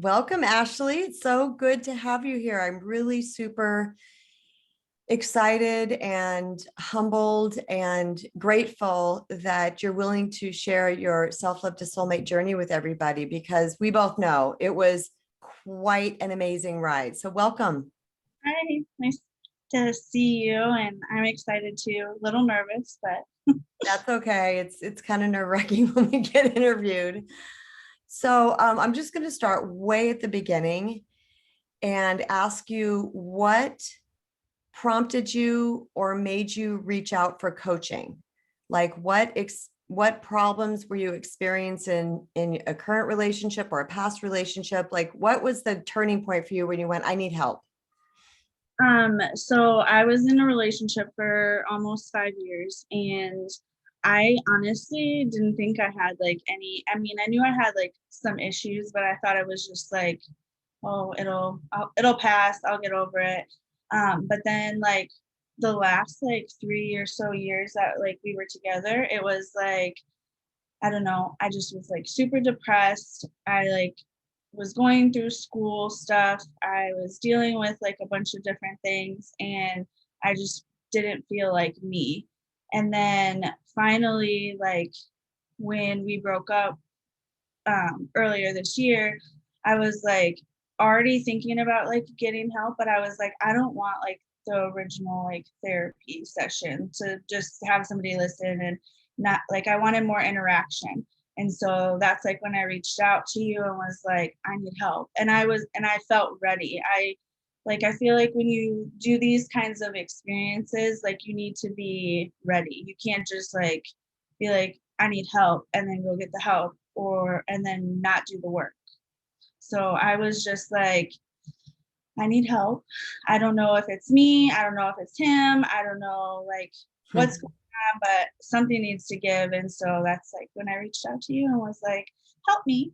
Welcome, Ashley. It's so good to have you here. I'm really super excited and humbled and grateful that you're willing to share your self-love to soulmate journey with everybody because we both know it was quite an amazing ride. So welcome. Hi, nice to see you, and I'm excited too. A little nervous, but That's okay. It's kind of nerve-wracking when we get interviewed. So I'm just going to start way at the beginning and ask you what prompted you or made you reach out for coaching? Like what problems were you experiencing in a current relationship or a past relationship? Like what was the turning point for you when you went, I need help? so I was in a relationship for almost 5 years, and I honestly didn't think I had like any. I mean, I knew I had like some issues, but I thought it was just like, oh, it'll pass. I'll get over it. But then like the last like 3 or so years that like we were together, it was like I don't know, I just was like super depressed. I like was going through school stuff. I was dealing with like a bunch of different things, and I just didn't feel like me. And then finally, like when we broke up earlier this year, I was like already thinking about like getting help, but I was like, I don't want like the original like therapy session to just have somebody listen and not like I wanted more interaction. And so that's like when I reached out to you and was like, I need help. And I felt ready. I feel like when you do these kinds of experiences, like you need to be ready. You can't just like be like, I need help and then go get the help or and then not do the work. So I was just like, I need help. I don't know if it's me. I don't know if it's him. I don't know like what's going on, but something needs to give. And so that's like when I reached out to you and was like, help me.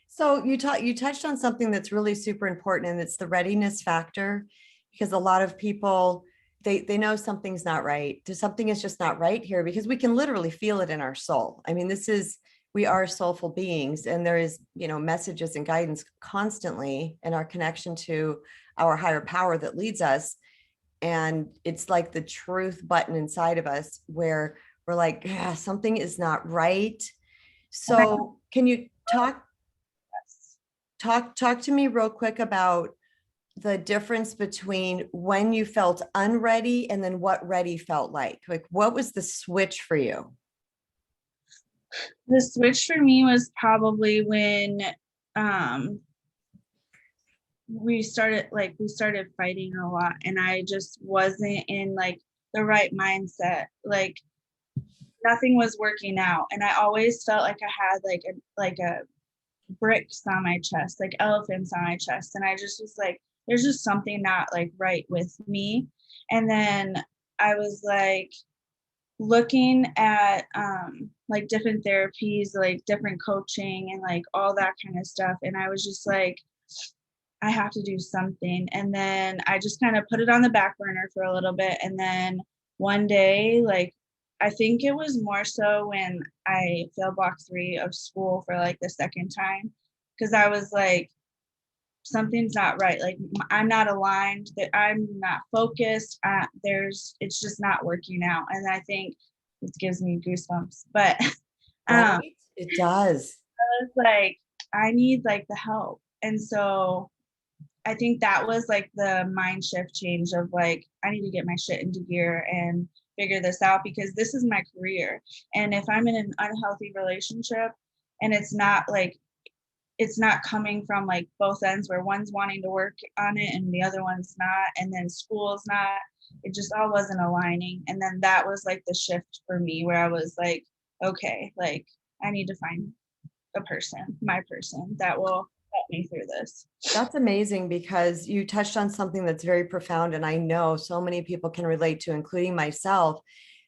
So you touched on something that's really super important, and it's the readiness factor, because a lot of people they know something's not right. Something is just not right here because we can literally feel it in our soul. I mean, we are soulful beings, and there is, messages and guidance constantly in our connection to our higher power that leads us. And it's like the truth button inside of us where we're like, yeah, something is not right. And I So can you talk to me real quick about the difference between when you felt unready and then what ready felt like? Like, what was the switch for you? the switch for me was probably when um we started fighting a lot, and I just wasn't in like the right mindset. Like nothing was working out, and I always felt like I had like a bricks on my chest, like elephants on my chest, and I just was like, there's just something not like right with me. And then I was like looking at like different therapies, like different coaching and like all that kind of stuff, and I was just like, I have to do something. And then I just kind of put it on the back burner for a little bit. And then one day, like, I think it was more so when I failed block 3 of school for like the second time, because I was like, something's not right. Like, I'm not aligned, that I'm not focused. It's just not working out. And I think this gives me goosebumps. But um, Right? It does. I was like, I need like the help. And so I think that was like the mind shift change of like, I need to get my shit into gear and figure this out because this is my career. And if I'm in an unhealthy relationship and it's not coming from like both ends where one's wanting to work on it and the other one's not, and then school's not, it just all wasn't aligning. And then that was like the shift for me where I was like, okay, like I need to find a person, my person that will help me through this. That's amazing because you touched on something that's very profound. And I know so many people can relate to, including myself,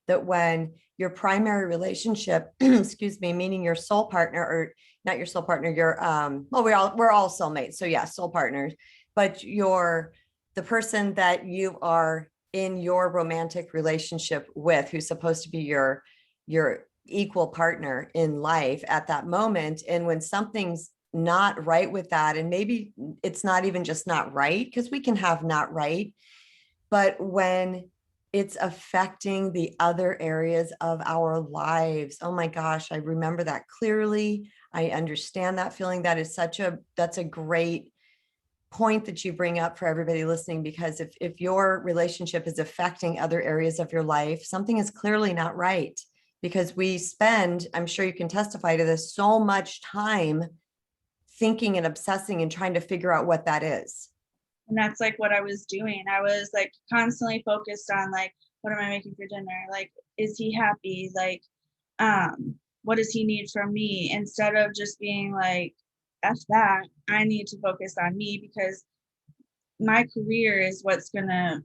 that when your primary relationship, excuse me, meaning your soul partner, or not your soul partner, your well, we're all soulmates. So yeah, soul partners, but the person that you are in your romantic relationship with, who's supposed to be your equal partner in life at that moment. And when something's not right with that, and maybe it's not even just not right, because we can have not right, but when it's affecting the other areas of our lives. Oh my gosh, I remember that clearly. I understand that feeling. That's a great point that you bring up for everybody listening, because if your relationship is affecting other areas of your life, something is clearly not right, because we spend, I'm sure you can testify to this, so much time thinking and obsessing and trying to figure out what that is. And that's like what I was doing. I was like constantly focused on like, what am I making for dinner? Like, is he happy? Like, what does he need from me? Instead of just being like, F that, I need to focus on me, because my career is what's gonna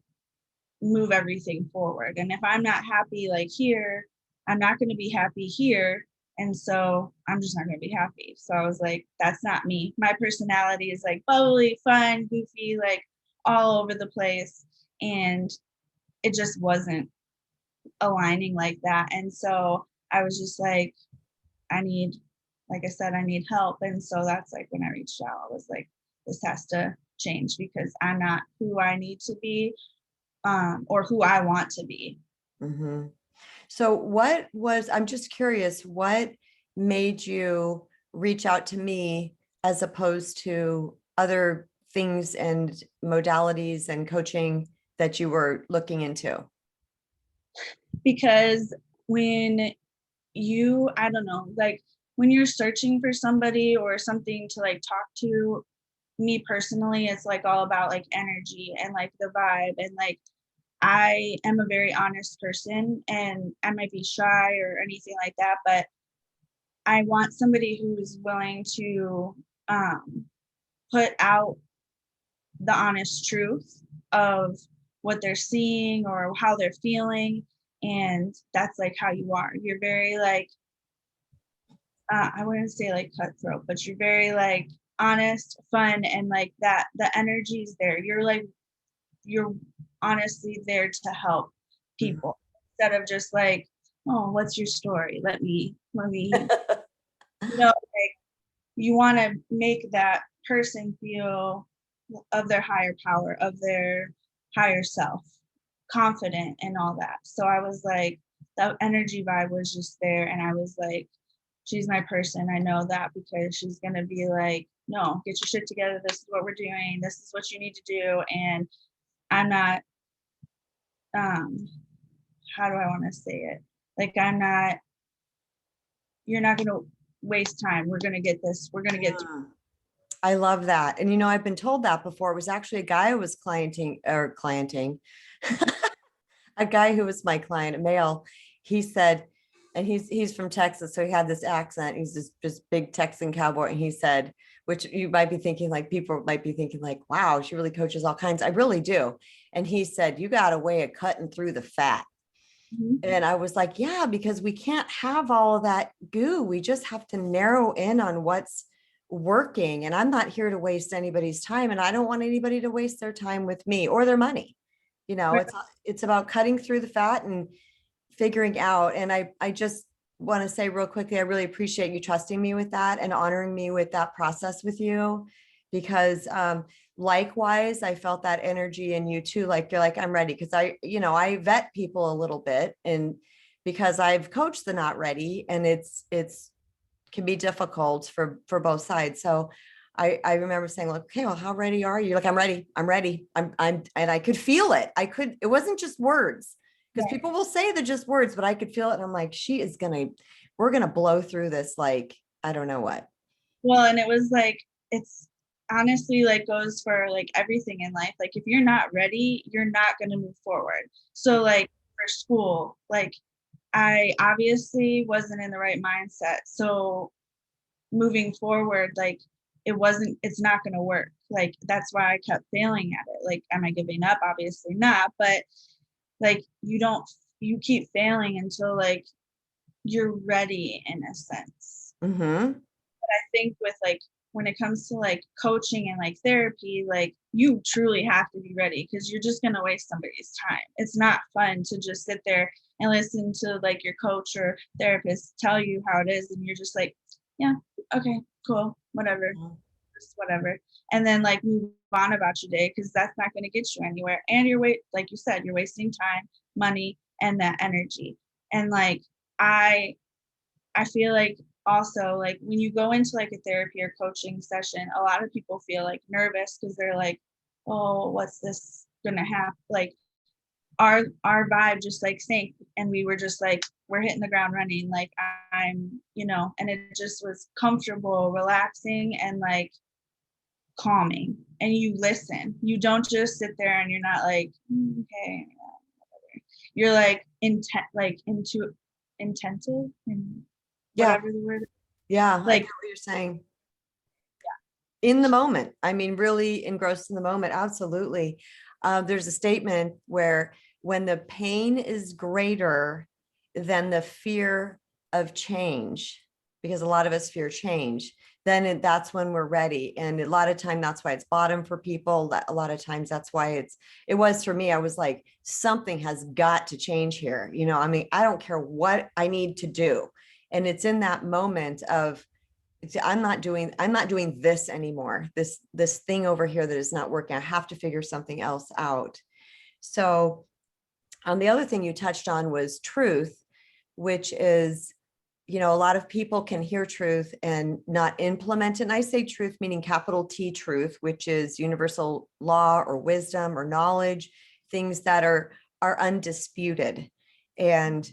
move everything forward. And if I'm not happy like here, I'm not gonna be happy here. And so I'm just not gonna be happy. So I was like, that's not me. My personality is like bubbly, fun, goofy, like all over the place. And it just wasn't aligning like that. And so I was just like, I need, like I said, I need help. And so that's like when I reached out, I was like, this has to change, because I'm not who I need to be, or who I want to be. Mhm. So I'm just curious, what made you reach out to me as opposed to other things and modalities and coaching that you were looking into? Because when I don't know, like when you're searching for somebody or something to like talk to, me personally, it's like all about like energy and like the vibe. And like, I am a very honest person, and I might be shy or anything like that, but I want somebody who's willing to put out the honest truth of what they're seeing or how they're feeling. And that's like how you are. You're very like, I wouldn't say like cutthroat, but you're very like honest, fun, and like that the energy's there. You're honestly there to help Mhm. people, instead of just like, oh, what's your story? Let me like, you want to make that person feel of their higher power, of their higher self, confident and all that. So I was like, the energy vibe was just there, and I was like, she's my person. I know that, because she's gonna be like, no, get your shit together. This is what we're doing. This is what you need to do. And I'm not, um, how do I want to say it? Like, I'm not, you're not gonna waste time. We're gonna get this. We're gonna get through. Mm. I love that. And I've been told that before. It was actually a guy who was clienting, a guy who was my client, a male. He said, and he's from Texas, so he had this accent. He's this big Texan cowboy, and he said, which you might be thinking, like, people might be thinking like, wow, she really coaches all kinds. I really do. And he said, you got a way of cutting through the fat. Mhm. And I was like, yeah, because we can't have all of that goo. We just have to narrow in on what's working. And I'm not here to waste anybody's time. And I don't want anybody to waste their time with me or their money. Right. It's about cutting through the fat and figuring out. And I just want to say real quickly, I really appreciate you trusting me with that and honoring me with that process with you, because likewise, I felt that energy in you too. Like, you're like, I'm ready. Cause I vet people a little bit, and because I've coached the not ready, and it's can be difficult for both sides. So I remember saying, like, okay, well, how ready are you? Like, I'm ready. And I could feel it. It wasn't just words, because Right. people will say they're just words, but I could feel it. And I'm like, we're going to blow through this. Like, I don't know what. Well, and it was like, it's honestly like goes for like everything in life. Like, if you're not ready, you're not going to move forward. So, like, for school, like, I obviously wasn't in the right mindset. So, moving forward, like, it's not going to work. Like, that's why I kept failing at it. Like, am I giving up? Obviously not. But like, you keep failing until like you're ready in a sense. Mm-hmm. I think with like when it comes to like coaching and like therapy, like you truly have to be ready, because you're just gonna waste somebody's time. It's not fun to just sit there and listen to like your coach or therapist tell you how it is, and you're just like, yeah. okay, cool, whatever, Mhm. just whatever. And then like move on about your day because that's not going to get you anywhere. And like you said, you're wasting time, money, and that energy. And like I I feel like also like when you go into like a therapy or coaching session, a lot of people feel like nervous because they're like, oh, what's this gonna happen? Like our vibe just like sank and we were just like, we're hitting the ground running. Like I'm, and it just was comfortable, relaxing, and like calming. And you listen. You don't just sit there and you're not like, okay. You're like intentive and Yeah. whatever the word is. Yeah. I get Like, what you're saying. In the moment. I mean, really engrossed in the moment. Absolutely. There's a statement where when the pain is greater than the fear of change, because a lot of us fear change, then that's when we're ready. And a lot of time, that's why it's bottom for people. A lot of times that's why it was for me. I was like, something has got to change here. I mean, I don't care what I need to do. And it's in that moment of, I'm not doing this anymore. This thing over here that is not working. I have to figure something else out. So, the other thing you touched on was truth, which is, a lot of people can hear truth and not implement it. And I say truth meaning capital T truth, which is universal law or wisdom or knowledge, things that are undisputed. And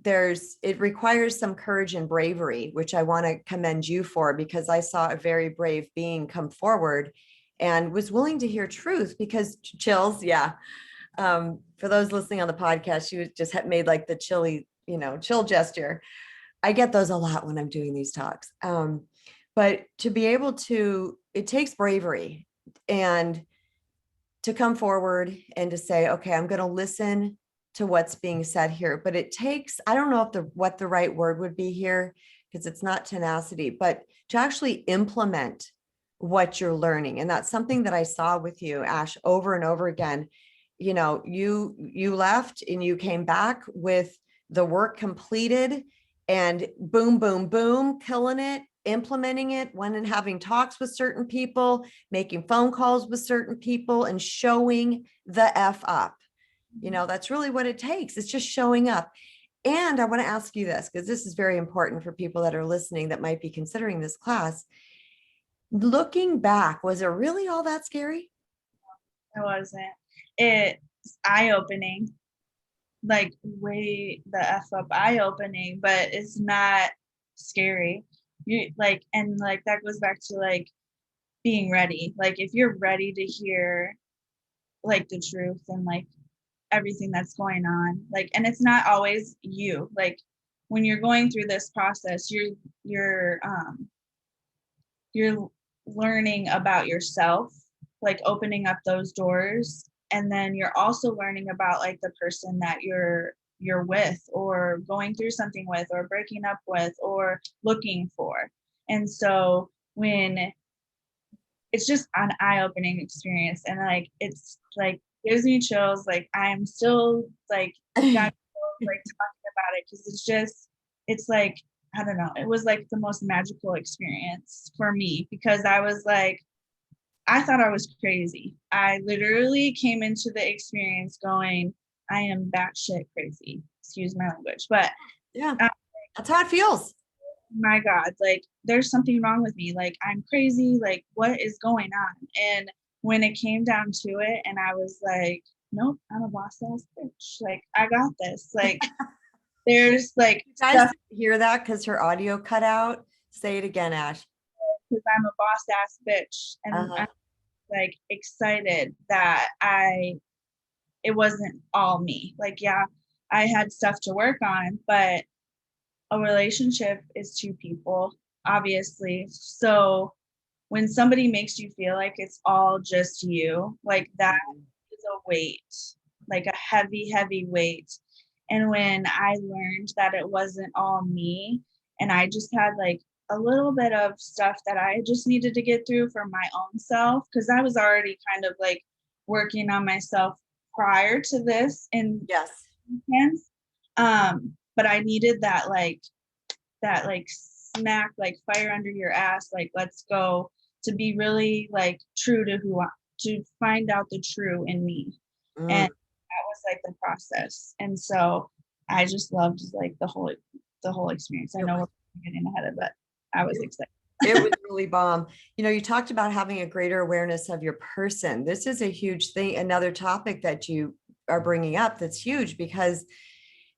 it requires some courage and bravery, which I want to commend you for, because I saw a very brave being come forward and was willing to hear truth. Because chills, yeah. For those listening on the podcast, she just had made like the chill gesture. I get those a lot when I'm doing these talks. But to be able to, it takes bravery and to come forward and to say, okay, I'm going to listen to what's being said here. But it takes, I don't know what the right word would be here, because it's not tenacity, but to actually implement what you're learning. And that's something that I saw with you, Ash, over and over again. You left and you came back with the work completed, and boom, boom, boom, killing it, implementing it, went and having talks with certain people, making phone calls with certain people, and showing the F up. That's really what it takes. It's just showing up. And I want to ask you this, because this is very important for people that are listening that might be considering this class. Looking back, was it really all that scary? it wasn't. It's eye-opening, like way the F up eye-opening, but it's not scary. You like, and like that goes back to like being ready. Like if you're ready to hear like the truth and like everything that's going on, like, and it's not always you. Like when you're going through this process, you're learning about yourself, like opening up those doors, and then you're also learning about like the person that you're with or going through something with or breaking up with or looking for. And so when it's just an eye-opening experience, and like it's like gives me chills, like I'm still like got chills, like talking about it because it's like I don't know, it was like the most magical experience for me because I was like, I thought I was crazy. I literally came into the experience going, I am batshit crazy, excuse my language, but Yeah, uh, that's how it feels. my God, like there's something wrong with me. Like I'm crazy. Like what is going on? And when it came down to it, and I was like, nope, I'm a boss ass bitch. Like I got this. Like there's like You guys stuff didn't hear that because her audio cut out. Say it again, Ash. because I'm a boss ass bitch, and Uh-huh. I'm like excited that it wasn't all me. Like yeah, I had stuff to work on, but a relationship is two people, obviously. So when somebody makes you feel like it's all just you, like that is a weight, like a heavy, heavy weight. And when I learned that it wasn't all me, and I just had like a little bit of stuff that I just needed to get through for my own self, because I was already kind of like working on myself prior to this in Yes. sense. But I needed that like smack, like fire under your ass, like let's go, to be really like true to to find out the true in me. And Mm. that was like the process. And so I just loved like the whole experience. I It know was, we're getting ahead of it. I was it, excited. it was really bomb. You talked about having a greater awareness of your person. This is a huge thing. Another topic that you are bringing up that's huge because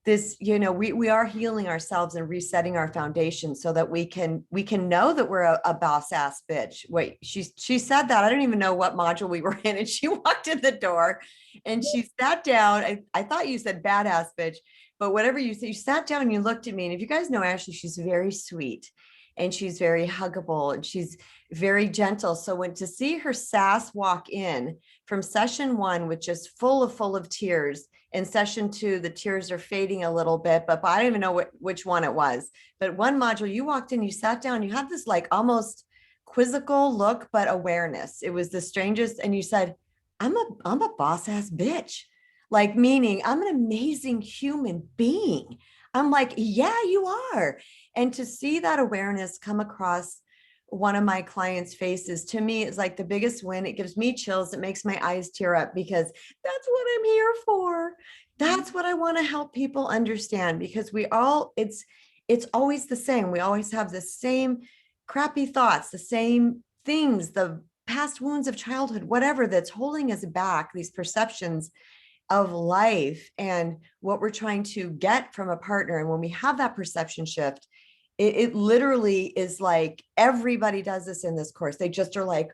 this, we are healing ourselves and resetting our foundation so that we can know that we're a boss ass bitch. Wait, she said that. I don't even know what module we were in, and she walked in the door and she sat down. I thought you said badass bitch, but whatever you said, you sat down and you looked at me. And if you guys know Ashley, she's very sweet and she's very huggable and she's very gentle. So when to see her sass walk in from session one with just full of tears. In session two, the tears are fading a little bit, but I don't even know which one it was. But one module, you walked in, you sat down, you had this like almost quizzical look, but awareness. It was the strangest. And you said, I'm a boss ass bitch. Like, meaning I'm an amazing human being. I'm like, yeah, you are. And to see that awareness come across one of my clients' faces, to me, is like the biggest win. It gives me chills. It makes my eyes tear up because that's what I'm here for. That's what I want to help people understand, because it's always the same. We always have the same crappy thoughts, the same things, the past wounds of childhood, whatever that's holding us back, these perceptions of life and what we're trying to get from a partner. And when we have that perception shift, it literally is like everybody does this in this course. They just are like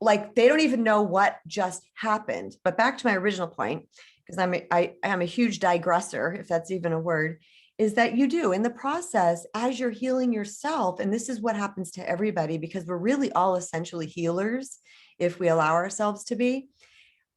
they don't even know what just happened. But back to my original point, because I am a huge digressor, if that's even a word, is that you do in the process as you're healing yourself. And this is what happens to everybody, because we're really all essentially healers if we allow ourselves to be.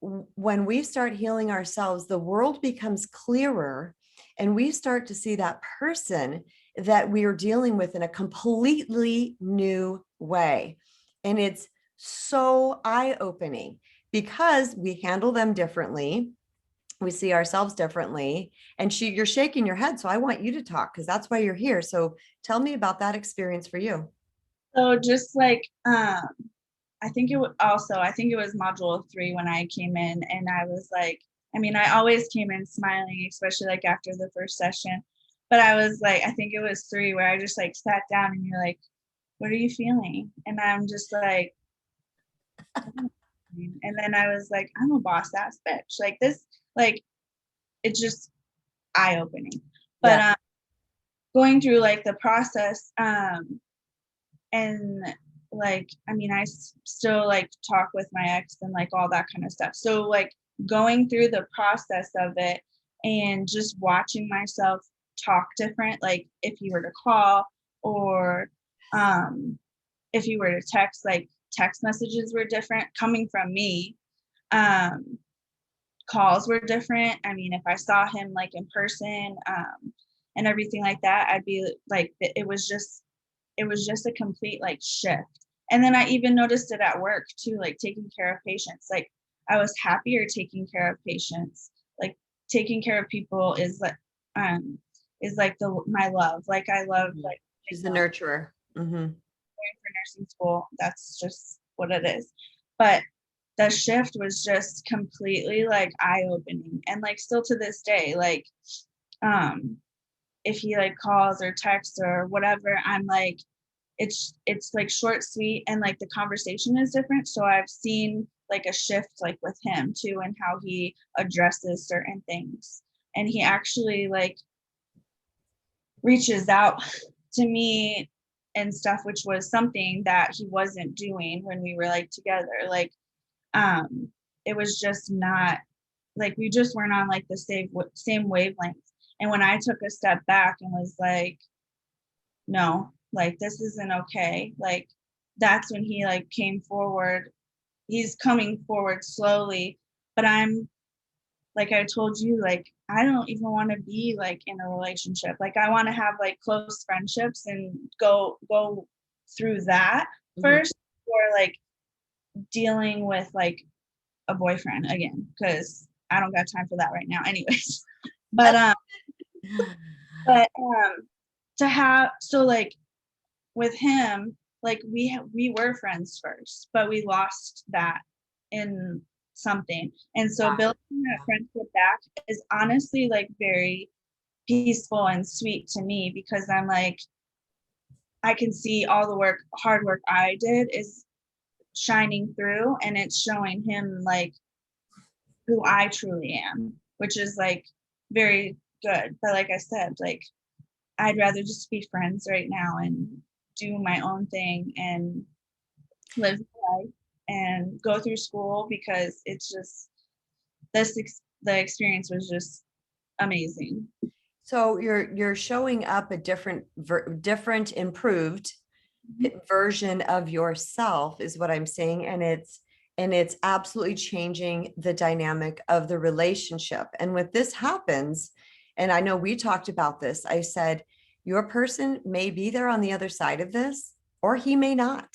When we start healing ourselves, the world becomes clearer and we start to see that person that we are dealing with in a completely new way. And it's so eye-opening because we handle them differently. We see ourselves differently. And you're shaking your head. So I want you to talk because that's why you're here. So tell me about that experience for you. So just like I think it was module 3 when I came in, and I was like, I mean, I always came in smiling, especially like after the first session. But I was like, I think it was 3 where I just like sat down and you're like, what are you feeling? And I'm just like, and then I was like, I'm a boss ass bitch. Like this, like it's just eye opening. But Yeah. going through like the process, and like I mean still like talk with my ex and like all that kind of stuff, so like going through the process of it and just watching myself talk different, like if he were to call or if he were to text, like text messages were different coming from me, um calls were different. I mean, if I saw him like in person, and everything like that, I'd be like, it was just a complete like shift. And then I even noticed it at work too, like taking care of patients. Like I was happier taking care of patients. Like taking care of people is like the my love. Like I love Mhm. like She's the nurturer. Mhm. going for nursing school. That's just what it is. But the shift was just completely like eye opening. And like still to this day, like um if he like calls or texts or whatever, I'm like, it's like short, sweet, and like the conversation is different. So I've seen like a shift like with him too and how he addresses certain things. And he actually like reaches out to me and stuff, which was something that he wasn't doing when we were like together. Like um it was just not like we just weren't on like the same wavelength. And when I took a step back and was like, no, like this isn't okay, like that's when he like came forward. He's coming forward slowly, but I'm like I told you, like I don't even want to be like in a relationship. Like I want to have like close friendships and go through that Mhm. first, or like dealing with like a boyfriend again, because I don't got time for that right now anyways. but um but to have, so like with him, like we were friends first, but we lost that in something. And so building that friendship back is honestly like very peaceful and sweet to me, because I'm like, I can see all the hard work I did is shining through, and it's showing him like who I truly am, which is like very good. But like I said, like I'd rather just be friends right now and do my own thing and live life and go through school, because it's just the experience was just amazing. So you're showing up a different improved version of yourself is what I'm saying. And it's absolutely changing the dynamic of the relationship. And when this happens, and I know we talked about this, I said, your person may be there on the other side of this, or he may not.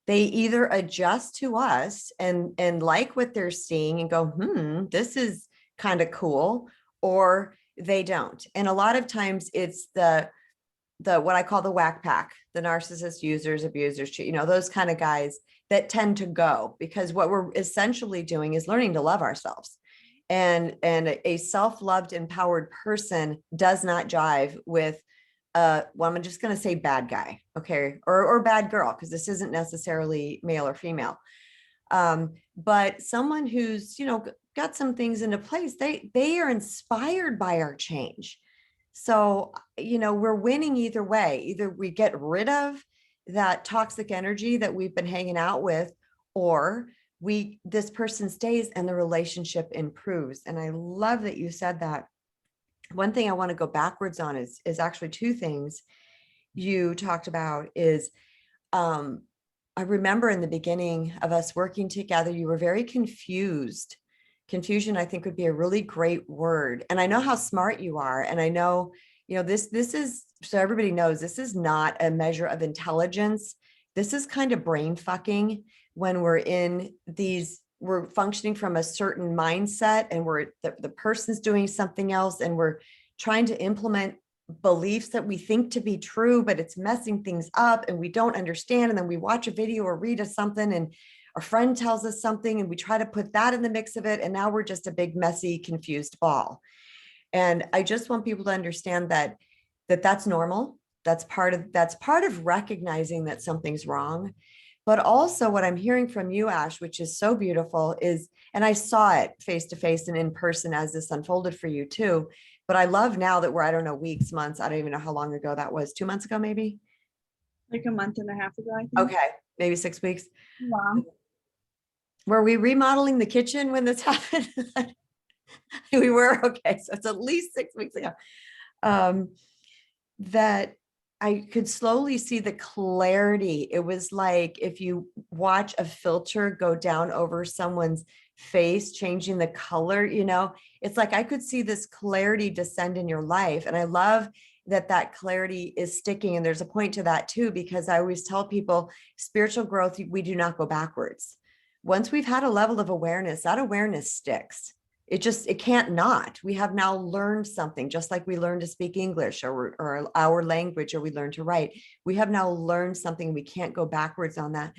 They either adjust to us and like what they're seeing and go, this is kind of cool, or they don't. And a lot of times it's the what I call the whack pack, the narcissist, users, abusers, those kind of guys that tend to go, because what we're essentially doing is learning to love ourselves. And a self-loved, empowered person does not jive with well, I'm just going to say bad guy, okay, or bad girl, because this isn't necessarily male or female. But someone who's, got some things into place, they are inspired by our change. So, we're winning either way. Either we get rid of that toxic energy that we've been hanging out with, or this person stays and the relationship improves. And I love that you said that. One thing I want to go backwards on is actually two things you talked about is, I remember in the beginning of us working together, you were very confused. Confusion, I think, would be a really great word. And I know how smart you are. And I know, this is, so everybody knows, this is not a measure of intelligence. This is kind of brain fucking when we're functioning from a certain mindset, and the person's doing something else, and we're trying to implement beliefs that we think to be true, but it's messing things up and we don't understand. And then we watch a video or read something, and our friend tells us something, and we try to put that in the mix of it. And now we're just a big, messy, confused ball. And I just want people to understand that's normal. That's part of recognizing that something's wrong. But also what I'm hearing from you, Ash, which is so beautiful, is, and I saw it face to face and in person as this unfolded for you too. But I love now that we're, I don't know, weeks, months, I don't even know how long ago that was, 2 months ago, maybe? Like a month and a half ago, I think. Okay, maybe 6 weeks. Wow. Were we remodeling the kitchen when this happened? We were, okay, so it's at least 6 weeks ago. That I could slowly see the clarity. It was like if you watch a filter go down over someone's face, changing the color, it's like I could see this clarity descend in your life. And I love that clarity is sticking. And there's a point to that too, because I always tell people spiritual growth, we do not go backwards. Once we've had a level of awareness, that awareness sticks. It can't not. We have now learned something, just like we learned to speak English or our language, or we learned to write. We have now learned something. We can't go backwards on that.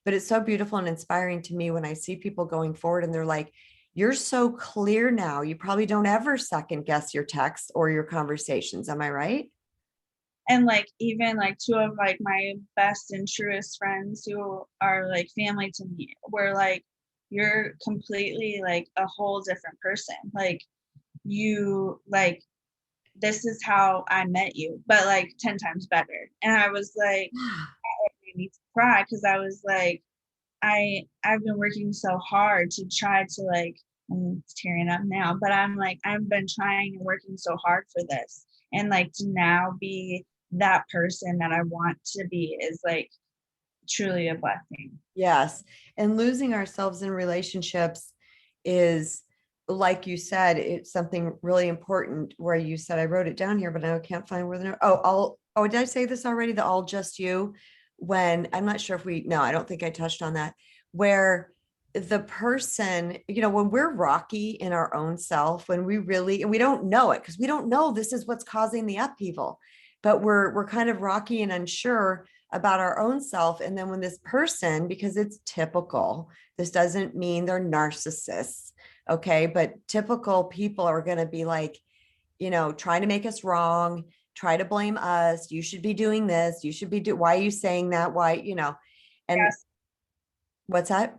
But it's so beautiful and inspiring to me when I see people going forward and they're like, you're so clear now. You probably don't ever second guess your texts or your conversations. Am I right? And like even like two of like my best and truest friends who are like family to me were like, you're completely like a whole different person. Like you, like, this is how I met you, but like 10 times better. And I was like, it made me cry, because I was like, I've been working so hard to try to like, I'm tearing up now, but I'm like, I've been trying and working so hard for this. And like to now be that person that I want to be is like truly a blessing. Yes. And losing ourselves in relationships is, like you said, it's something really important where you said, I wrote it down here, but I can't find where the, did I say this already? The all just you, when I'm not sure if no, I don't think I touched on that, where the person, when we're rocky in our own self, when and we don't know it, because we don't know this is what's causing the upheaval, but we're kind of rocky and unsure about our own self. And then when this person, because it's typical, this doesn't mean they're narcissists, okay? But typical people are going to be like, trying to make us wrong, try to blame us. You should be doing this. You should be why are you saying that? Why, and Gas, what's that?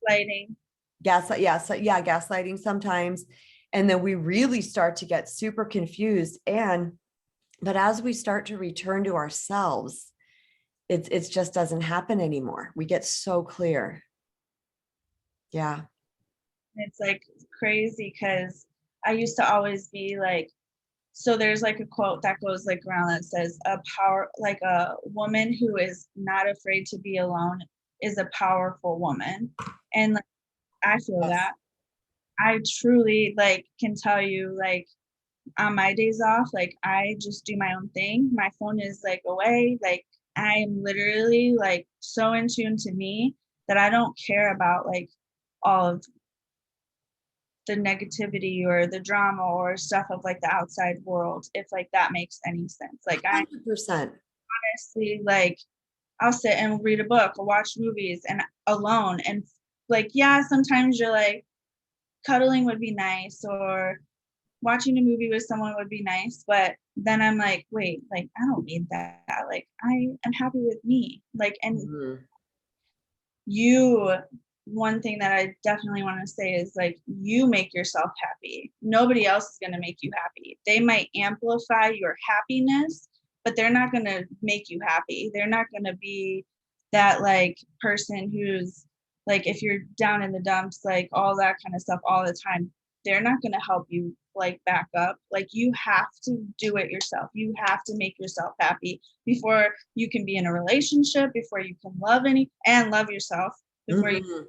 lighting. Gaslight, yeah, so yeah, gaslighting sometimes. And then we really start to get super confused. But as we start to return to ourselves, it's just doesn't happen anymore. We get so clear. Yeah. It's like crazy because I used to always be like, so there's like a quote that goes like around that says like a woman who is not afraid to be alone is a powerful woman. And like, I feel Yes. that. I truly like can tell you like on my days off, like I just do my own thing. My phone is like away. Like I am literally like so in tune to me that I don't care about like all of the negativity or the drama or stuff of like the outside world, if like that makes any sense. Like I 100%. honestly like I'll sit and read a book or watch movies and alone and like yeah, sometimes you're like cuddling would be nice or watching a movie with someone would be nice, but then I'm like, wait, like I don't need that. Like I am happy with me. Like and Mhm. you one thing that I definitely want to say is like you make yourself happy. Nobody else is going to make you happy. They might amplify your happiness, but they're not going to make you happy. They're not going to be that like person who's like if you're down in the dumps, like all that kind of stuff all the time, they're not going to help you like back up. Like you have to do it yourself. You have to make yourself happy before you can be in a relationship, before you can love yourself, before you Mhm.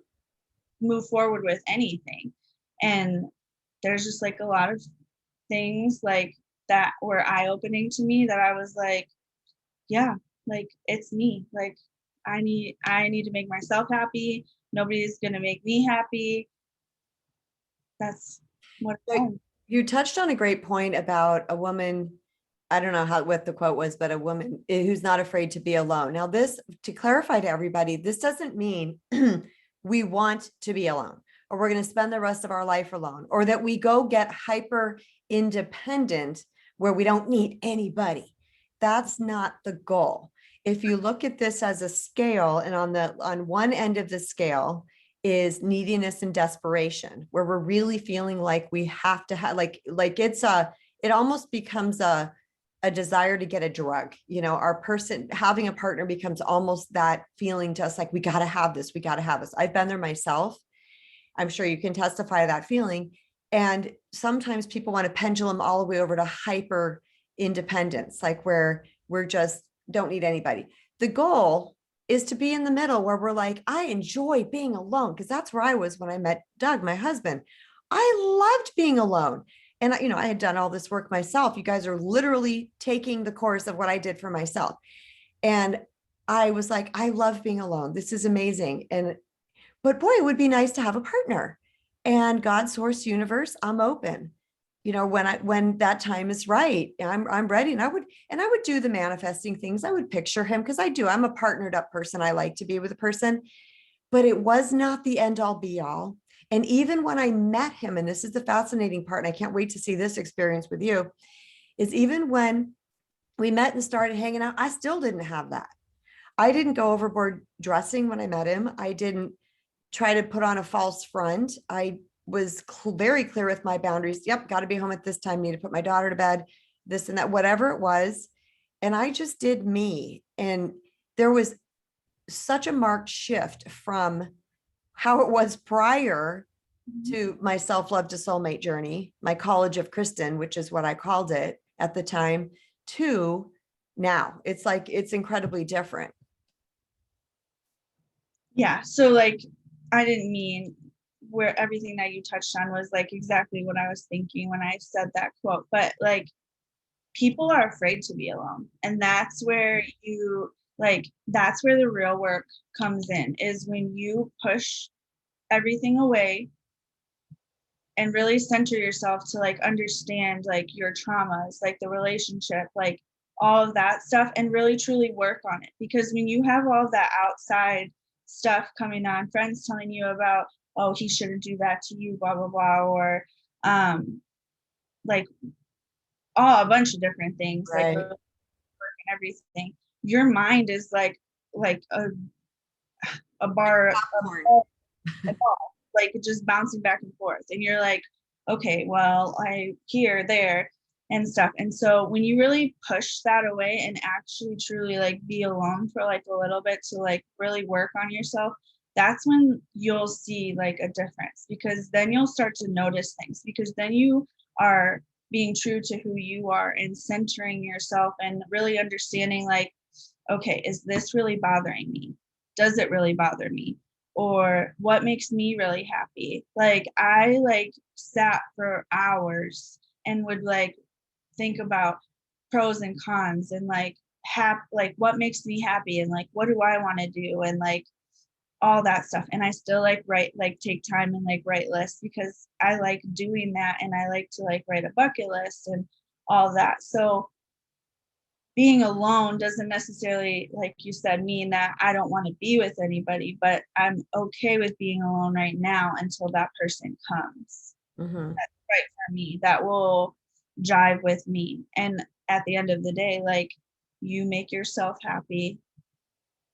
move forward with anything. And there's just like a lot of things like that were eye-opening to me that I was like, yeah, like it's me. Like I need to make myself happy. Nobody's gonna make me happy. That's what Like, I you touched on a great point about a woman. I don't know what the quote was, but a woman who's not afraid to be alone. Now, this, to clarify to everybody, this doesn't mean we want to be alone or we're going to spend the rest of our life alone or that we go get hyper independent where we don't need anybody. That's not the goal. If you look at this as a scale, and on one end of the scale is neediness and desperation, where we're really feeling like we have to have like it almost becomes a desire to get a drug. Our person having a partner becomes almost that feeling to us like, we got to have this. We got to have this. I've been there myself. I'm sure you can testify to that feeling. And sometimes people want to pendulum all the way over to hyper independence, like where we're just don't need anybody. The goal is to be in the middle where we're like, I enjoy being alone, because that's where I was when I met Doug, my husband. I loved being alone. And I had done all this work myself. You guys are literally taking the course of what I did for myself. And I was like, I love being alone. This is amazing. But boy, it would be nice to have a partner. And God, source, universe, I'm open. When that time is right, I'm ready. And I would do the manifesting things. I would picture him, because I'm a partnered up person. I like to be with a person, but it was not the end all be all. And even when I met him, and this is the fascinating part, and I can't wait to see this experience with you, is even when we met and started hanging out, I still didn't have that. I didn't go overboard dressing when I met him. I didn't try to put on a false front. I was very clear with my boundaries. Yep, got to be home at this time, need to put my daughter to bed, this and that, whatever it was. And I just did me. And there was such a marked shift from how it was prior to my self-love to soulmate journey, my college of Kristen, which is what I called it at the time, to now. It's like, it's incredibly different. yeah. So like I didn't mean where everything that you touched on was like exactly what I was thinking when I said that quote. But like people are afraid to be alone. And that's where that's where the real work comes in, is when you push everything away and really center yourself to like understand like your traumas, like the relationship, like all of that stuff and really truly work on it. Because when you have all of that outside stuff coming on, friends telling you about, oh, he shouldn't do that to you, blah, blah, blah, or like a bunch of different things, like Right. and everything. Your mind is like a bar, Popcorn. a ball, like just bouncing back and forth. And you're like, okay, well, I here, there, and stuff. And so when you really push that away and actually truly like be alone for like a little bit to like really work on yourself, that's when you'll see like a difference, because then you'll start to notice things, because then you are being true to who you are and centering yourself and really understanding like, okay, is this really bothering me? Does it really bother me? Or what makes me really happy? Like I like sat for hours and would like think about pros and cons and like what makes me happy and like what do I want to do and like all that stuff. And I still like write, like take time and like write lists because I like doing that, and I like to like write a bucket list and all that. So being alone doesn't necessarily, like you said, mean that I don't want to be with anybody, but I'm okay with being alone right now until that person comes. Hmm. That's right for me. That will jive with me. And at the end of the day, like you make yourself happy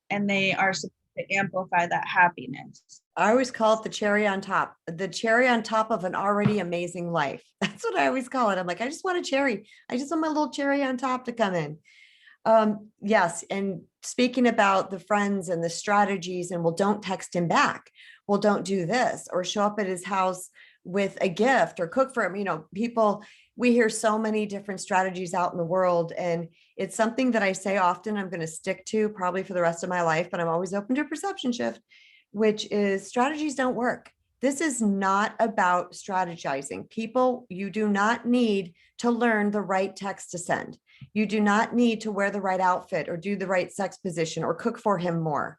and they are supposed to amplify that happiness. I always call it the cherry on top of an already amazing life. That's what I always call it. I'm like, I just want a cherry. I just want my little cherry on top to come in. Yes. And speaking about the friends and the strategies, and well, don't text him back. Well, don't do this, or show up at his house with a gift or cook for him. People, we hear so many different strategies out in the world. And it's something that I say often, I'm going to stick to probably for the rest of my life, but I'm always open to a perception shift, which is strategies don't work. This is not about strategizing. People, you do not need to learn the right text to send. You do not need to wear the right outfit or do the right sex position or cook for him more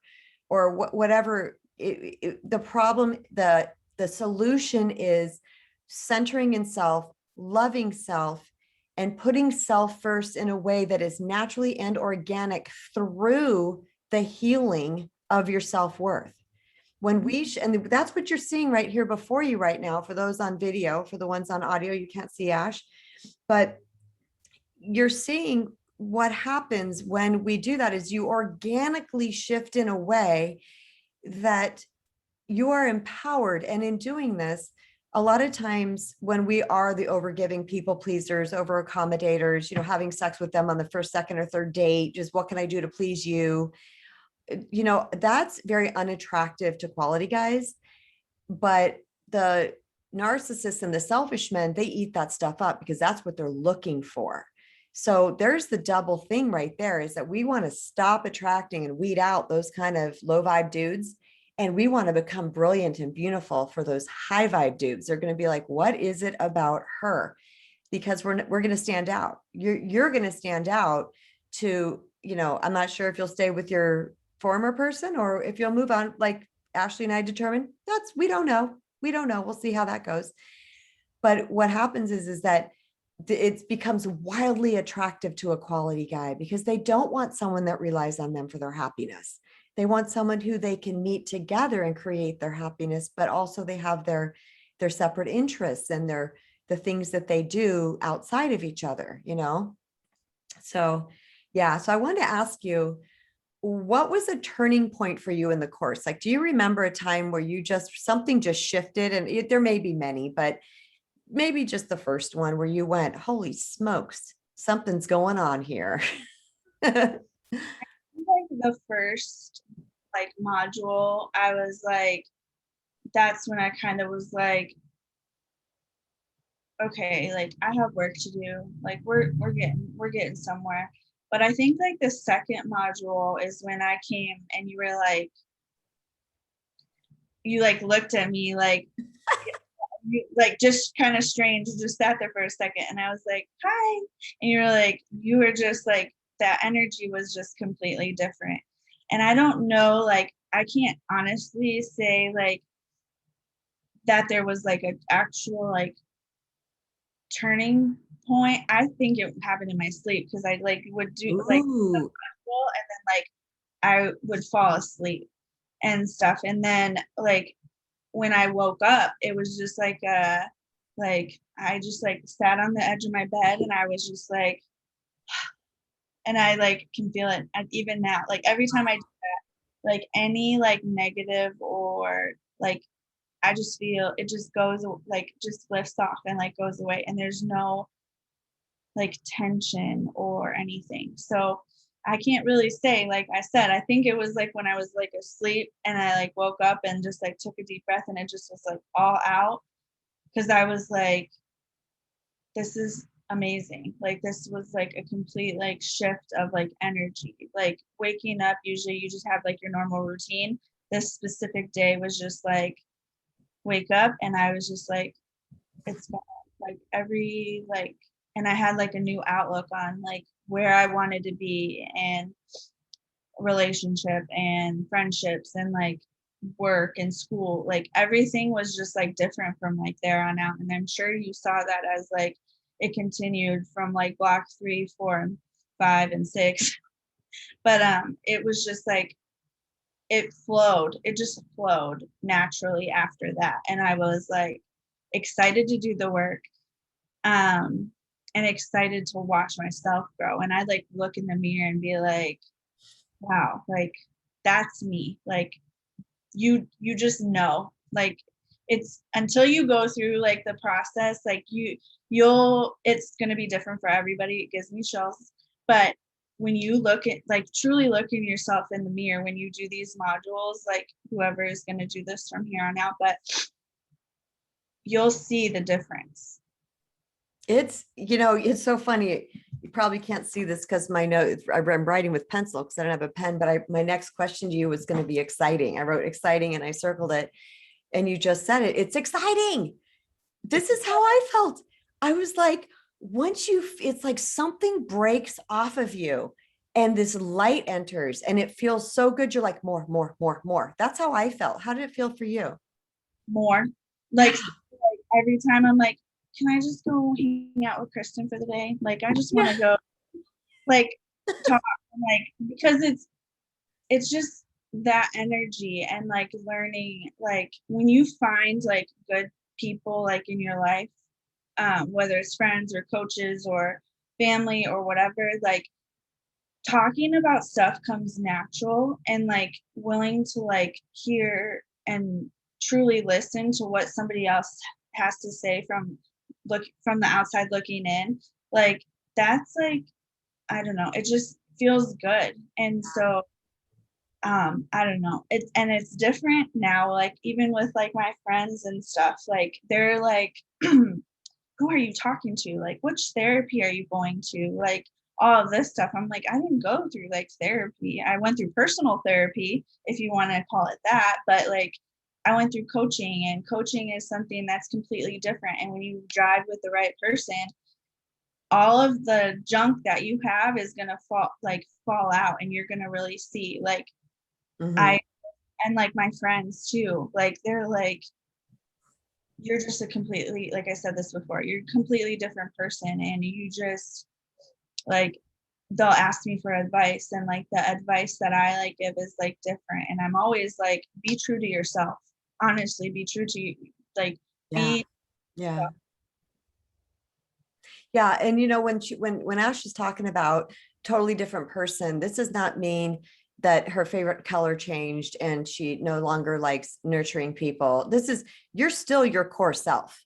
or whatever. The problem, the solution is centering in self, loving self, and putting self first in a way that is naturally and organic through the healing of your self-worth. When and that's what you're seeing right here before you right now, for those on video, for the ones on audio, you can't see Ash, but you're seeing what happens when we do that is you organically shift in a way that you are empowered. And in doing this, a lot of times when we are the overgiving people pleasers, over accommodators, having sex with them on the first, second, or third date, just what can I do to please you? That's very unattractive to quality guys. But the narcissists and the selfish men, they eat that stuff up because that's what they're looking for. So there's the double thing right there, is that we want to stop attracting and weed out those kind of low vibe dudes. And we want to become brilliant and beautiful for those high vibe dudes. They're going to be like, what is it about her? Because we're going to stand out. You're going to stand out to, I'm not sure if you'll stay with your former person or if you'll move on. Like Ashley and I determined, we don't know. We don't know. We'll see how that goes. But what happens is that it becomes wildly attractive to a quality guy because they don't want someone that relies on them for their happiness. They want someone who they can meet together and create their happiness, but also they have their separate interests and the things that they do outside of each other, So, yeah. So I wanted to ask you, what was a turning point for you in the course? Like, do you remember a time where something just shifted? And there may be many, but maybe just the first one where you went, holy smokes, something's going on here. Like the first like module, I was like, that's when I kind of was like, okay, like I have work to do. Like we're getting somewhere. But I think like the second module is when I came and you were like, you like looked at me like you, like just kind of strange, just sat there for a second, and I was like, hi. And you were like, you were just like, that energy was just completely different. And I don't know, like I can't honestly say like that there was like an actual like turning point, I think it happened in my sleep because I like would do like Ooh. and then like I would fall asleep and stuff. And then like when I woke up, it was just like I just like sat on the edge of my bed and I was just like, and I like can feel it even now. Like every time I do that, like any like negative or like I just feel it just goes like just lifts off and like goes away and there's no like tension or anything. So I can't really say, like I said, I think it was like when I was like asleep and I like woke up and just like took a deep breath and it just was like all out because I was like, this is amazing. Like this was like a complete like shift of like energy. Like waking up, usually you just have like your normal routine. This specific day was just like wake up and I was just like, it's gone. Like every like and I had like a new outlook on like where I wanted to be and relationship and friendships and like work and school. Like everything was just like different from like there on out. And I'm sure you saw that as like it continued from like block 3, 4, and 5 and 6. But it was just like it flowed. It just flowed naturally after that. And I was like excited to do the work um and excited to watch myself grow. And I'd like look in the mirror and be like, wow, like that's me. Like you just know. Like it's until you go through like the process, like you'll it's gonna be different for everybody. It gives me chills. But when you look at like truly looking yourself in the mirror when you do these modules, like whoever is gonna do this from here on out, but you'll see the difference. It's, it's so funny. You probably can't see this because my notes, I'm writing with pencil because I don't have a pen, but my next question to you was going to be exciting. I wrote exciting and I circled it and you just said it. It's exciting. This is how I felt. I was like, it's like something breaks off of you and this light enters and it feels so good. You're like, more, more, more, more. That's how I felt. How did it feel for you? More Yeah. like every time I'm like, can I just go hang out with Kristen for the day? Like I just want Yeah. to go like talk like because it's just that energy and like learning like when you find like good people like in your life whether it's friends or coaches or family or whatever, like talking about stuff comes natural and like willing to like hear and truly listen to what somebody else has to say from the outside looking in, like that's like I don't know, it just feels good. And so I don't know, it's different now, like even with like my friends and stuff, like they're like who are you talking to? Like, which therapy are you going to? Like, all of this stuff. I'm like, I didn't go through like therapy. I went through personal therapy, if you want to call it that. But like, I went through coaching, and coaching is something that's completely different. And when you drive with the right person, all of the junk that you have is gonna fall out, and you're gonna really see. Like, Mhm. I and like my friends too. Like, they're like, you're just a completely, like I said this before, you're a completely different person and you just like they'll ask me for advice and like the advice that I like give is like different and I'm always like be true to yourself. Honestly, be true to you. Like Yeah. be Yeah. Yeah. And when Ash is talking about totally different person, this does not mean that her favorite color changed and she no longer likes nurturing people. You're still your core self.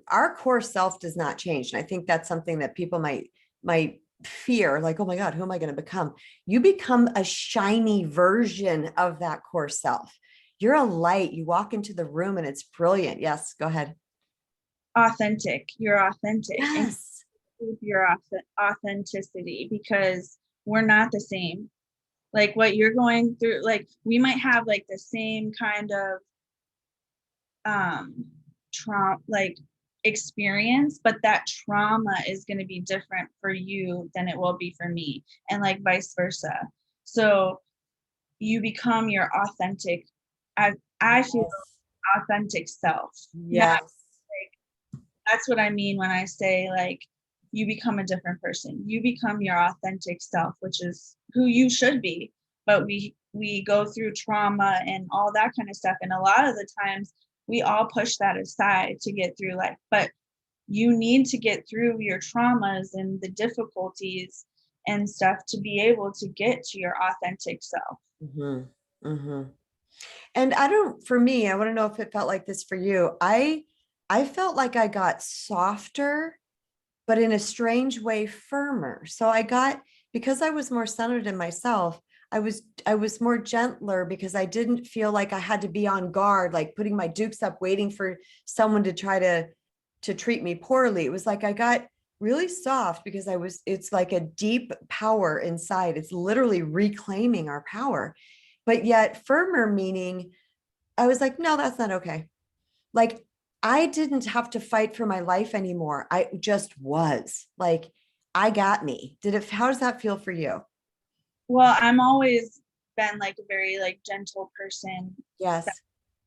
Our core self does not change. And I think that's something that people might fear, like, oh my God, who am I going to become? You become a shiny version of that core self. You're a light. You walk into the room and it's brilliant. Yes, go ahead. authentic. You're authentic and Yes. keep your authenticity because we're not the same. Like what you're going through, like we might have like the same kind of trauma like experience, but that trauma is going to be different for you than it will be for me and like vice versa. So you become your authentic, I feel Yes. authentic self. Not Yes. like that's what I mean when I say like you become a different person. You become your authentic self, which is who you should be. But we go through trauma and all that kind of stuff. And a lot of the times we all push that aside to get through life. But you need to get through your traumas and the difficulties and stuff to be able to get to your authentic self. Hmm. Hmm. And for me, I want to know if it felt like this for you. I felt like I got softer, but in a strange way, firmer. So because I was more centered in myself, I was more gentler because I didn't feel like I had to be on guard, like putting my dukes up, waiting for someone to try to treat me poorly. It was like I got really soft because it's like a deep power inside. It's literally reclaiming our power, but yet firmer, meaning I was like, no, that's not okay. Like I didn't have to fight for my life anymore. I just was like, I got me. How does that feel for you? Well, I'm always been like a very like gentle person Yes.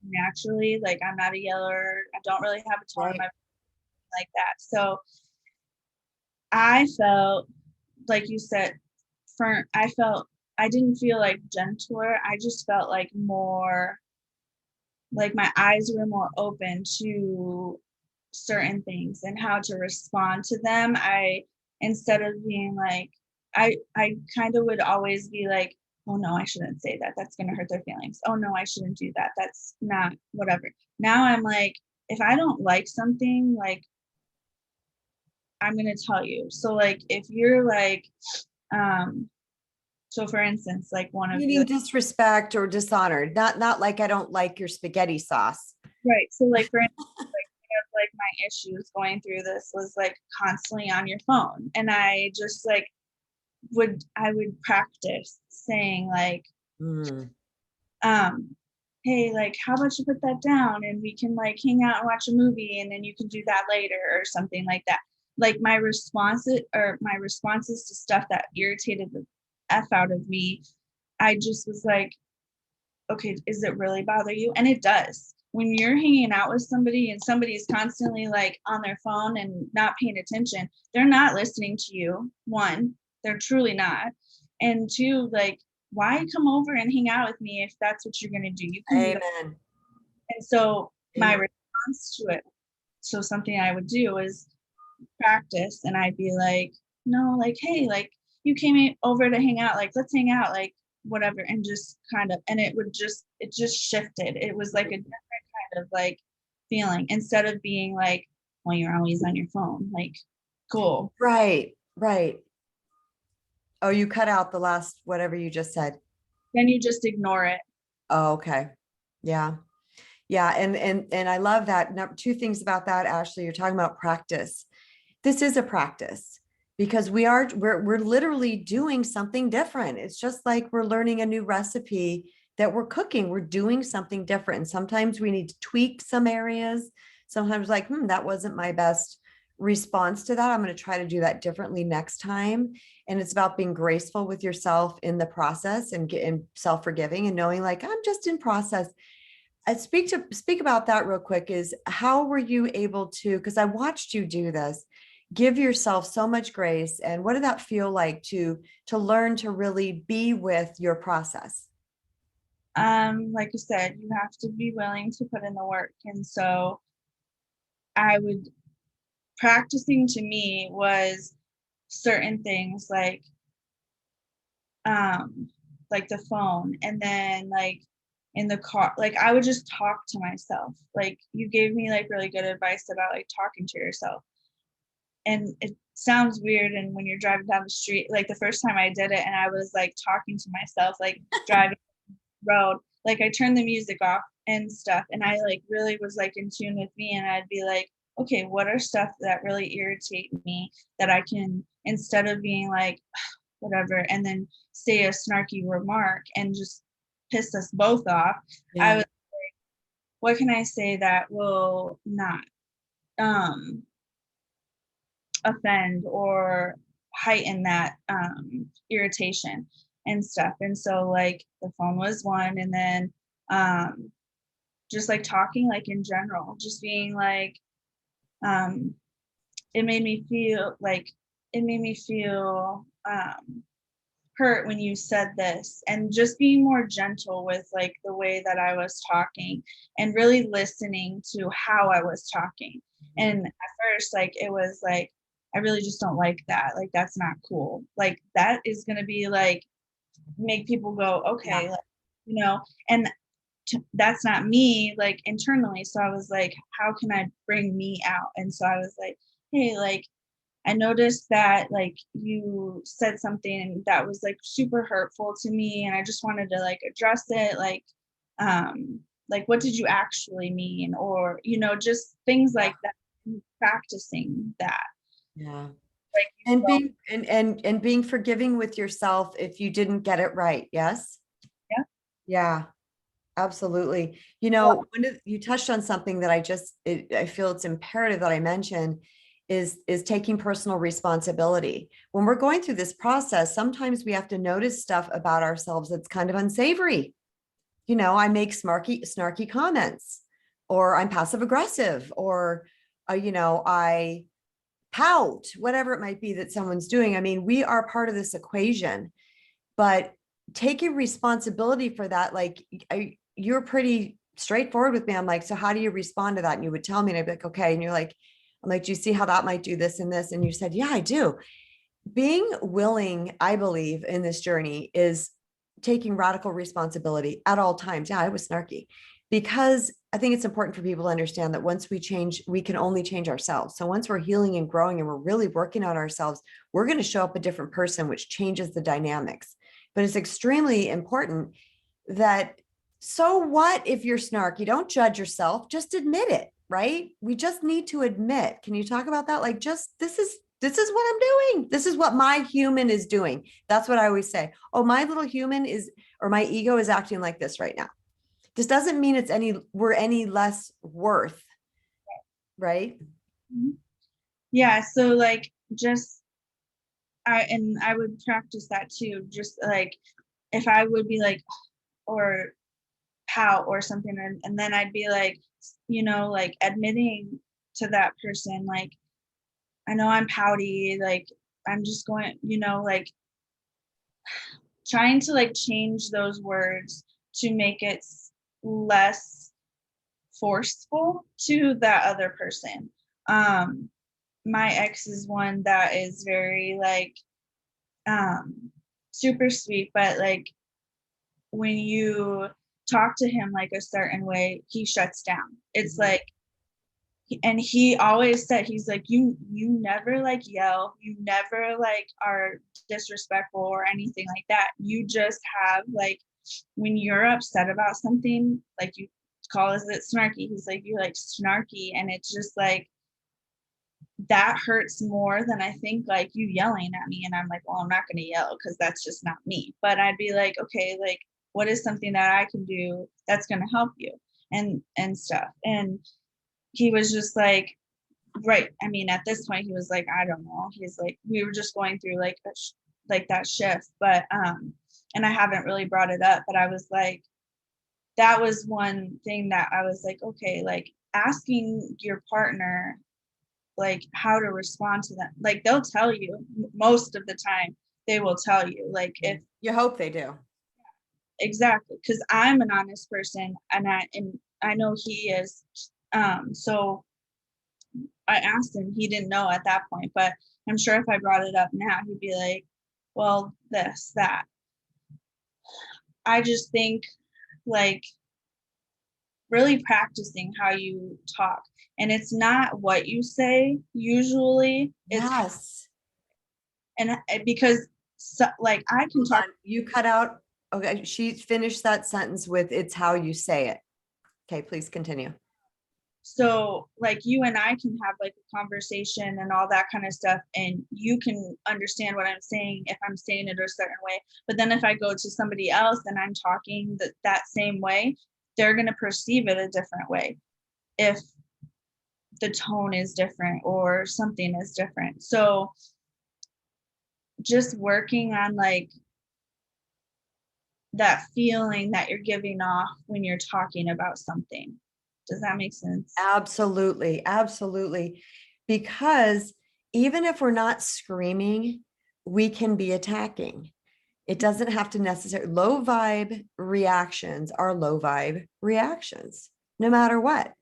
naturally. Like I'm not a yeller. I don't really have a tone in Right. my like that. So I felt like you said, I felt I didn't feel like gentler. I just felt like more like my eyes were more open to certain things and how to respond to them. I instead of being like I kind of would always be like, oh no, I shouldn't say that. That's gonna hurt their feelings. Oh no, I shouldn't do that. That's not whatever. Now I'm like, if I don't like something, like I'm gonna tell you. So like if you're like, um, so for instance, like one of the Meaning disrespect or dishonored, not like I don't like your spaghetti sauce. right, so like for instance, like one of like my issues going through this was like constantly on your phone. And I just like I would practice saying like, Mm, um, hey, like how about you put that down and we can like hang out and watch a movie and then you can do that later or something like that. Like my responses to stuff that irritated the F out of me, I just was like, okay, is it really bother you? And it does. When you're hanging out with somebody and somebody's constantly like on their phone and not paying attention, they're not listening to you. One, they're truly not. And two, like, why come over and hang out with me if that's what you're going to do? You can do that. amen. And so my Amen. response to it, so something I would do is practice and I'd be like, no, like, hey, like you came over to hang out, like let's hang out, like whatever, and just kind of, and it just shifted. It was like a different kind of like feeling instead of being like, well, you're always on your phone, like cool. Right, right. Oh, you cut out the last whatever you just said. Then you just ignore it. Oh, okay. Yeah. Yeah. And I love that. Now, two things about that, Ashley. You're talking about practice. This is a practice because we're literally doing something different. It's just like we're learning a new recipe that we're cooking. We're doing something different. Sometimes we need to tweak some areas. Sometimes like, that wasn't my best response to that. I'm going to try to do that differently next time. And it's about being graceful with yourself in the process and getting self-forgiving and knowing like I'm just in process. I speak about that real quick is how were you able to, because I watched you do this, give yourself so much grace, and what did that feel like to learn to really be with your process? Like I said, you have to be willing to put in the work. And so I would practicing to me was certain things um like the phone, and then like in the car, like I would just talk to myself. Like you gave me like really good advice about like talking to yourself, and it sounds weird, and when you're driving down the street, like the first time I did it and I was like talking to myself, like driving the road, like I turned the music off and stuff, and I like really was like in tune with me, and I'd be like, okay, what are stuff that really irritate me that I can, instead of being like whatever, and then say a snarky remark and just piss us both off. I Yeah. was, what can I say that will not um, offend or heighten that irritation and stuff? And so, like, the phone was one, and then um, just like talking, like in general, just being like, um, it made me feel like it made me feel hurt when you said this, and just being more gentle with like the way that I was talking and really listening to how I was talking. And at first, like it was like, I really just don't like that. Like that's not cool. Like that is gonna be like make people go, Yeah. okay, like, and that's not me like internally. So I was like, how can I bring me out? And so I was like, hey, like I noticed that like you said something that was like super hurtful to me, and I just wanted to like address it, like what did you actually mean, or just things Yeah. like that. Practicing that, Yeah. like you And felt. being forgiving with yourself if you didn't get it right. Yes. Yeah. Yeah, absolutely. Well, You touched on something that I feel it's imperative that I mention is taking personal responsibility. When we're going through this process, sometimes we have to notice stuff about ourselves that's kind of unsavory. I make snarky comments, or I'm passive aggressive, or I pout, whatever it might be that someone's doing. I mean, we are part of this equation, but taking responsibility for that, like you're pretty straightforward with me. I'm like, so how do you respond to that? And you would tell me, and I'd be like, okay. And you're like, I'm like, do you see how that might do this and this? And you said, yeah, I do. Being willing, I believe, in this journey is taking radical responsibility at all times. Yeah, I was snarky because I think it's important for people to understand that once we change, we can only change ourselves. So once we're healing and growing and we're really working on ourselves, we're going to show up a different person, which changes the dynamics. But it's extremely important that, so what if you're snarky? Don't judge yourself, just admit it, right? We just need to admit. Can you talk about that? Like, just this is what I'm doing. This is what my human is doing. That's what I always say. Oh, my little human is, or my ego is acting like this right now. This doesn't mean we're any less worth, right? mhm. Yeah, so like just I would practice that too, just like if I would be like, or pout or something, and then I'd be like, like admitting to that person, like, I know I'm pouty, like I'm just going, like trying to like change those words to make it less forceful to that other person. Um, my ex is one that is very like super sweet, but like when you talk to him like a certain way, he shuts down. It's Mhm. like, and he always said, he's like, you never like yell, you never like are disrespectful or anything like that. You just have like, when you're upset about something, like you call it snarky. He's like, you like snarky, and it's just like that hurts more than I think like you yelling at me. And I'm like, well, I'm not gonna yell because that's just not me. But I'd be like, okay, like what is something that I can do that's gonna help you, and stuff. And he was just like, right. I mean, at this point, he was like, I don't know. He's like, we were just going through like like that shift, but and I haven't really brought it up, but I was like, that was one thing that I was like, okay, like asking your partner like how to respond to them. Like they'll tell you most of the time. They will tell you like if You hope they do. exactly, because I'm an honest person, and I know he is. So I asked him, he didn't know at that point, but I'm sure if I brought it up now, he'd be like, well, this, that. I just think like really practicing how you talk. And it's not what you say, usually, it's Yes. because so, like I can Hold talk. on. You cut out. Okay. She finished that sentence with, it's how you say it. Okay. Please continue. So like you and I can have like a conversation and all that kind of stuff, and you can understand what I'm saying if I'm saying it a certain way. But then if I go to somebody else and I'm talking that same way, they're going to perceive it a different way if the tone is different or something is different. So just working on like that feeling that you're giving off when you're talking about something. Does that make sense? Absolutely. Absolutely. Because even if we're not screaming, we can be attacking. It doesn't have to necessarily, low vibe reactions are low vibe reactions, no matter what,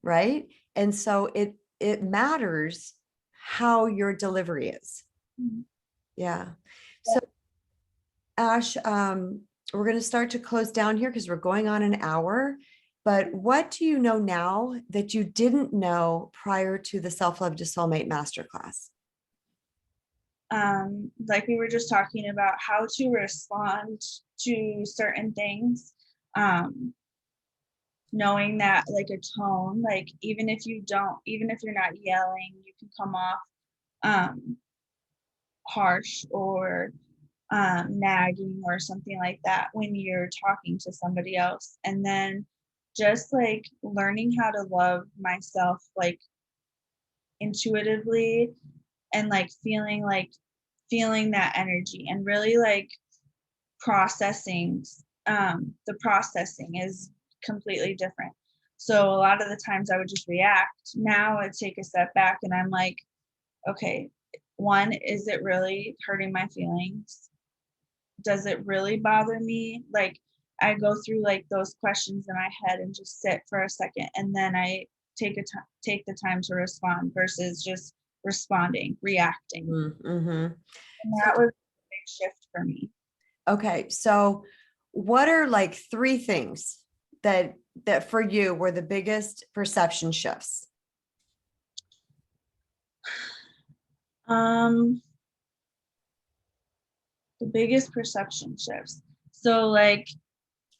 right? And so it matters how your delivery is. Mhm. Yeah. So Ash, we're going to start to close down here because we're going on an hour. But what do you know now that you didn't know prior to the Self-Love to Soulmate Masterclass? Like we were just talking about how to respond to certain things. Knowing that like a tone, like even if you're not yelling, you can come off um harsh or nagging or something like that when you're talking to somebody else. And then just like learning how to love myself like intuitively, and feeling that energy and really like processing. The processing is completely different. So a lot of the times I would just react. Now I take a step back and I'm like, okay, one, is it really hurting my feelings? Does it really bother me? Like I go through like those questions in my head and just sit for a second, and then I take the time to respond versus just responding, reacting. Mm-hmm. And So, that was a big shift for me. okay. So what are like three things that for you were the biggest perception shifts? Um, the biggest perception shifts. So like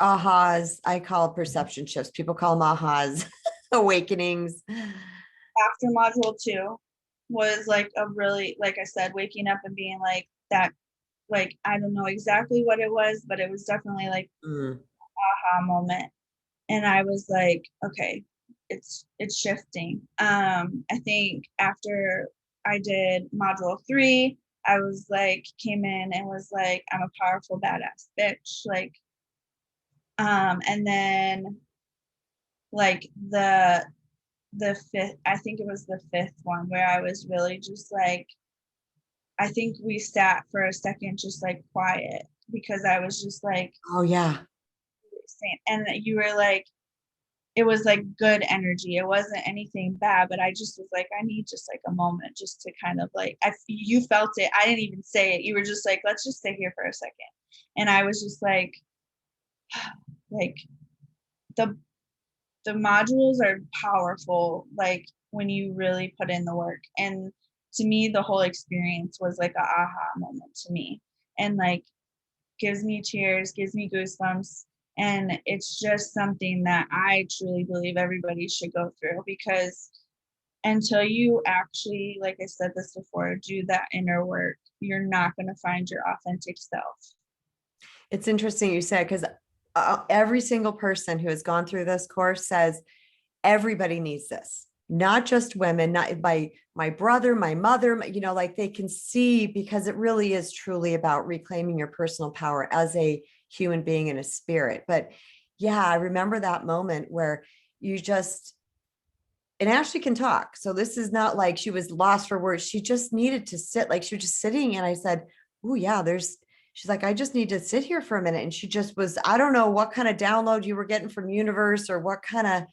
Ahas, I call perception shifts. People call them ahas, awakenings. after module 2 was like a really, like I said, waking up and being like that, like I don't know exactly what it was, but it was definitely like Mm. aha moment. And I was like, okay, it's shifting. I think after I did module 3, I was like, came in and was like, I'm a powerful badass bitch. Like, and then like the fifth, I think it was the fifth one where I was really just like, I think we sat for a second just like quiet because I was just like Oh yeah. and you were like, it was like good energy. It wasn't anything bad, but I just was like, I need just like a moment just to kind of like, you felt it. I didn't even say it. You were just like, let's just stay here for a second. And I was just like the the modules are powerful, like when you really put in the work. And to me, the whole experience was like a aha moment to me, and like gives me tears, gives me goosebumps. And it's just something that I truly believe everybody should go through, because until you actually, like I said this before, do that inner work, you're not going to find your authentic self. It's interesting you said, because every single person who has gone through this course says everybody needs this, not just women, not by my brother, my mother, like they can see, because it really is truly about reclaiming your personal power as a human being and a spirit. But yeah, I remember that moment where you just, and Ashley can talk. So this is not like she was lost for words. She just needed to sit, like she was just sitting. And I said, oh yeah, she's like, I just need to sit here for a minute. And she just was, I don't know what kind of download you were getting from universe or what kind of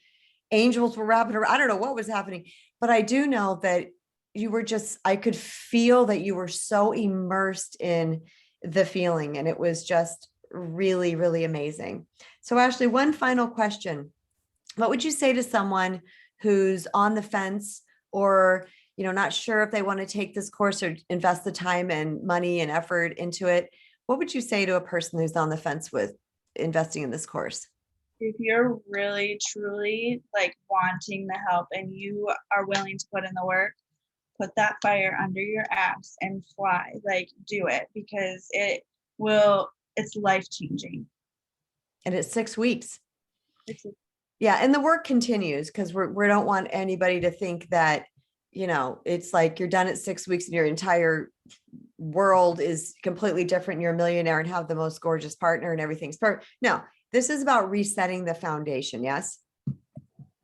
angels were wrapping around. I don't know what was happening, but I do know that you were just, I could feel that you were so immersed in the feeling, and it was just really, really amazing. So Ashley, one final question. What would you say to someone who's on the fence, or not sure if they want to take this course or invest the time and money and effort into it? What would you say to a person who's on the fence with investing in this course? If you're really truly like wanting the help and you are willing to put in the work, put that fire under your ass and fly. Like do it, because it's life changing. And it's 6 weeks. It's Yeah, and the work continues, because we don't want anybody to think that, it's like you're done at 6 weeks and your entire world is completely different. You're a millionaire and have the most gorgeous partner and everything's perfect. No, this is about resetting the foundation. Yes.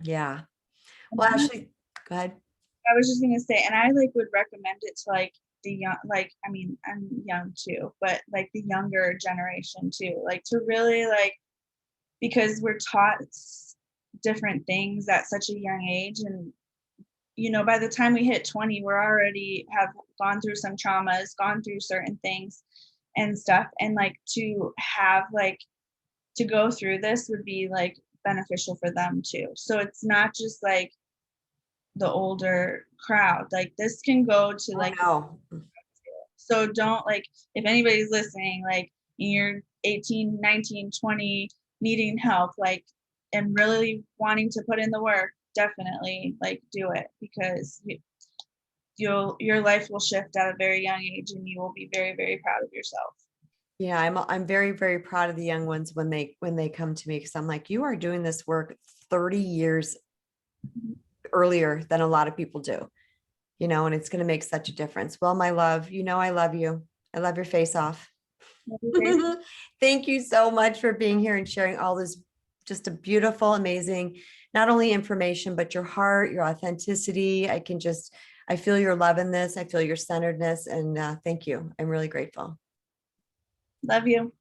Yeah. Well, Ashley, go ahead. I was just gonna say, and I like would recommend it to like the young, like, I mean, I'm young too, but like the younger generation too, like to really like, because we're taught different things at such a young age. And, by the time we hit 20, we're already have gone through some traumas, gone through certain things and stuff. And like to have like, to go through this would be like beneficial for them too. So it's not just like the older crowd. Like this can go to Oh like, no. so don't like, if anybody's listening, like you're 18, 19, 20, needing help, like, and really wanting to put in the work, definitely like do it, because your life will shift at a very young age and you will be very, very proud of yourself. Yeah, I'm very, very proud of the young ones when they come to me, because I'm like, you are doing this work 30 years earlier than a lot of people do, and it's going to make such a difference. Well, my love, I love you. I love your face off. Thank you so much for being here and sharing all this, just a beautiful, amazing, not only information, but your heart, your authenticity. I feel your love in this. I feel your centeredness. And thank you. I'm really grateful. Love you.